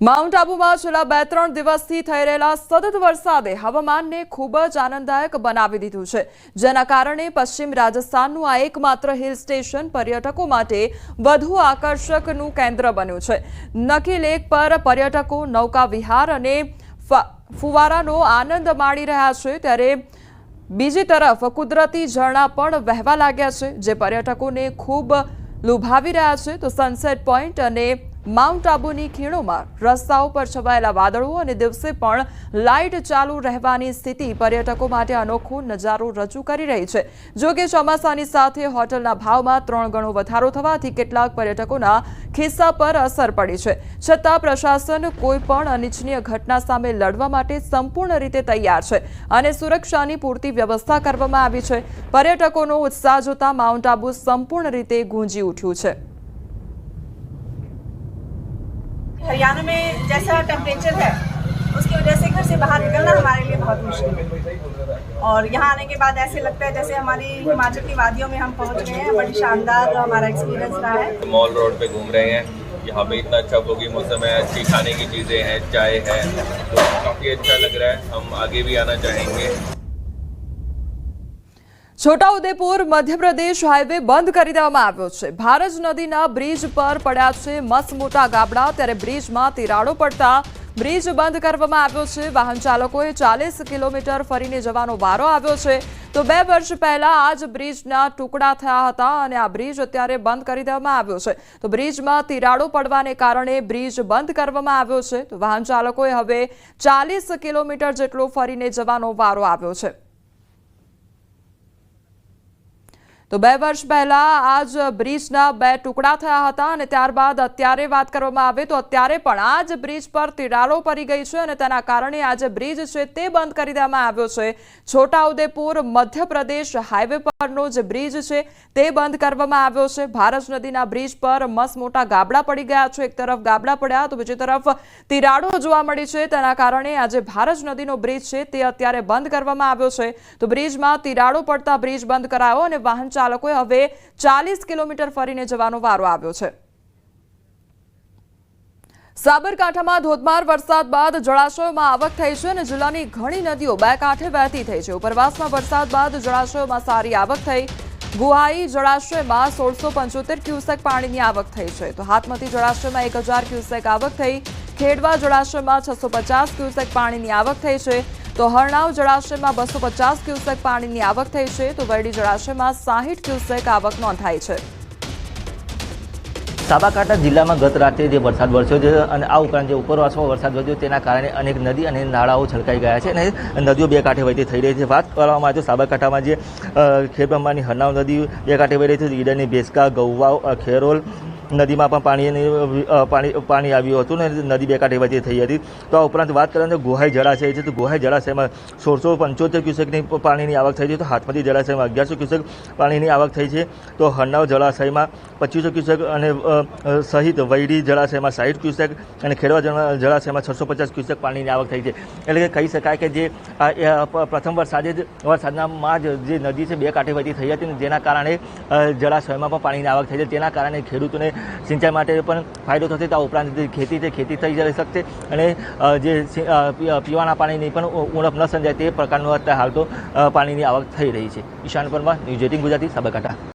Mount આબુમાં છેલ્લા 2-3 દિવસથી થઈ રહેલા સતત વરસાદે હવામાનને ખૂબ જ આનંદદાયક બનાવી દીધું છે, જેના કારણે પશ્ચિમ રાજસ્થાનનું આ એકમાત્ર હિલ સ્ટેશન પર્યટકો માટે વધુ આકર્ષકનું કેન્દ્ર બન્યું છે। નકી લેક પર પર્યટકો નૌકા વિહાર અને ફુવારાનો આનંદ માણી રહ્યા છે, ત્યારે બીજી તરફ કુદરતી ઝરણા પણ વહેવા લાગ્યા છે, જે પર્યટકોને ખૂબ લુભાવી રહ્યા છે। તો સનસેટ પોઈન્ટ અને માઉન્ટ આબુની ખીણોમાં રસ્તાઓ પર છવાયેલા વાદળો અને દિવસે પણ લાઇટ ચાલુ રહેવાની સ્થિતિ પર્યટકો માટે અનોખો નજારો રજૂ કરી રહી છે। જો કે ચોમાસાની સાથે હોટલના ભાવમાં 3 ગણો વધારો થવાથી કેટલાક પર્યટકોના ખિસ્સા પર અસર પડી છે, છતાં પ્રશાસન કોઈ પણ અનિચ્છનીય ઘટના સામે લડવા માટે સંપૂર્ણ રીતે તૈયાર છે અને સુરક્ષાની પૂરતી વ્યવસ્થા કરવામાં આવી છે। પર્યટકોનો ઉત્સાહ જોતા માઉન્ટ આબુ સંપૂર્ણ રીતે ગુંજી ઉઠ્યું છે। हरियाणा में जैसा टेम्परेचर है उसकी वजह से घर से बाहर निकलना हमारे लिए बहुत मुश्किल है और यहाँ आने के बाद ऐसे लगता है जैसे हमारी हिमाचल की वादियों में हम पहुँच गए हैं। बड़ी शानदार हमारा एक्सपीरियंस रहा है। मॉल रोड पे घूम रहे हैं, यहाँ पे इतना अच्छा फोगी मौसम है, अच्छी खाने की चीज़ें हैं, चाय है, तो काफ़ी अच्छा लग रहा है। हम आगे भी आना चाहेंगे। છોટાઉદેપુર મધ્યપ્રદેશ હાઈવે બંધ કરી દેવામાં આવ્યો છે। ભારજ નદીના બ્રિજ પર પડ્યા છે મસ્ત મોટા ગાબડા, ત્યારે બ્રિજમાં તિરાડો પડતા બ્રિજ બંધ કરવામાં આવ્યો છે। વાહન ચાલકોએ 40 કિલોમીટર ફરીને જવાનો વારો આવ્યો છે। તો 2 વર્ષ પહેલા આ જ બ્રિજના ટુકડા થયા હતા અને આ બ્રિજ અત્યારે બંધ કરી દેવામાં આવ્યો છે। તો બ્રિજમાં તિરાડો પડવાને કારણે બ્રિજ બંધ કરવામાં આવ્યો છે। તો વાહન ચાલકોએ હવે 40 કિલોમીટર જેટલો ફરીને જવાનો વારો આવ્યો છે। તો 2 વર્ષ પહેલા આ જ બ્રિજના 2 ટુકડા થયા હતા અને ત્યારબાદ અત્યારે વાત કરવામાં આવે તો અત્યારે પણ આ જ બ્રિજ પર તિરાડો પડી ગઈ છે અને તેના કારણે આ જે બ્રિજ છે તે બંધ કરી દેવામાં આવ્યો છે। છોટાઉદેપુર મધ્યપ્રદેશ હાઈવે પરનો જે બ્રિજ છે તે બંધ કરવામાં આવ્યો છે। ભારજ નદીના બ્રિજ પર મસ્ત મોટા ગાબડા પડી ગયા છે। એક તરફ ગાબડા પડ્યા તો બીજી તરફ તિરાડો જોવા મળી છે, તેના કારણે આ જે ભારજ નદીનો બ્રિજ છે તે અત્યારે બંધ કરવામાં આવ્યો છે। તો બ્રિજમાં તિરાડો પડતા બ્રિજ બંધ કરાયો અને વાહન ચાલકોએ હવે 40 કિલોમીટર ફરીને જવાનો વારો આવ્યો છે। સાબરકાંઠામાં ધોધમાર વરસાદ બાદ જળાશયોમાં આવક થઈ છે અને જિલ્લાની ઘણી નદીઓ 2 કાંઠે વહેતી થઈ છે। ઉપરવાસમાં વરસાદ બાદ જળાશયોમાં સારી આવક થઈ। ગુહાઈ જળાશયમાં 1675 ક્યુસેક પાણીની આવક થઈ છે, તો હાથમતી જળાશયમાં 1000 ક્યુસેક આવક થઈ। ખેડવા જળાશયમાં 650 ક્યુસેક પાણીની આવક થઈ છે, તો હરણાવ જળાશયમાં 250 ક્યુસેક પાણીની આવક થઈ છે, તો વરડી જળાશયમાં 60 ક્યુસેક આવક નોંધાઈ છે। સાબરકાંઠા જિલ્લામાં ગત રાત્રે જે વરસાદ વરસ્યો છે અને આ ઉપરાંત જે ઉપરવાસમાં વરસાદ વધ્યો તેના કારણે અનેક નદી અને નાળાઓ છલકાઈ ગયા છે અને નદીઓ 2 કાંઠે વહેતી થઈ રહી છે। વાત કરવામાં આવે તો સાબરકાંઠામાં જે ખેડબ્રહ્માની હરનાવ નદી 2 કાંઠે વહી રહી છે। ઈડરની ભેસકા, ગૌવાવ, ખેરોલ નદીમાં પણ પાણી આવ્યું હતું ને નદી 2 કાંઠે વહેતી થઈ હતી। તો આ ઉપરાંત વાત કરીએ તો ગોહાઈ જળાશય છે, તો ગોહાઈ જળાશયમાં 1675 ક્યુસેકની પાણીની આવક થઈ છે, તો હાથમતી જળાશયમાં 1100 ક્યુસેક પાણીની આવક થઈ છે। તો હરનાવ જળાશયમાં 2500 ક્યુસેક અને સહિત વૈડી જળાશયમાં 60 ક્યુસેક અને ખેડવા જળાશયમાં 650 ક્યુસેક પાણીની આવક થઈ છે। એટલે કે કહી શકાય કે જે પ્રથમ વરસાદમાં જ જે નદી છે 2 કાંઠે વહેતી થઈ હતી, જેના કારણે જળાશયમાં પણ પાણીની આવક થઈ છે, તેના કારણે ખેડૂતોને સિંચાઈ માટે પણ ફાયદો થશે। તો આ ઉપરાંત જે ખેતી છે ખેતી થઈ જઈ શકશે અને જે પીવાના પાણીની પણ ઉણપ ન સર્જાય તે પ્રકારનું અત્યારે હાલ તો પાણીની આવક થઈ રહી છે। ઈશાન પરમાર, ન્યૂઝ 18 ગુજરાતી, સાબરકાંઠા।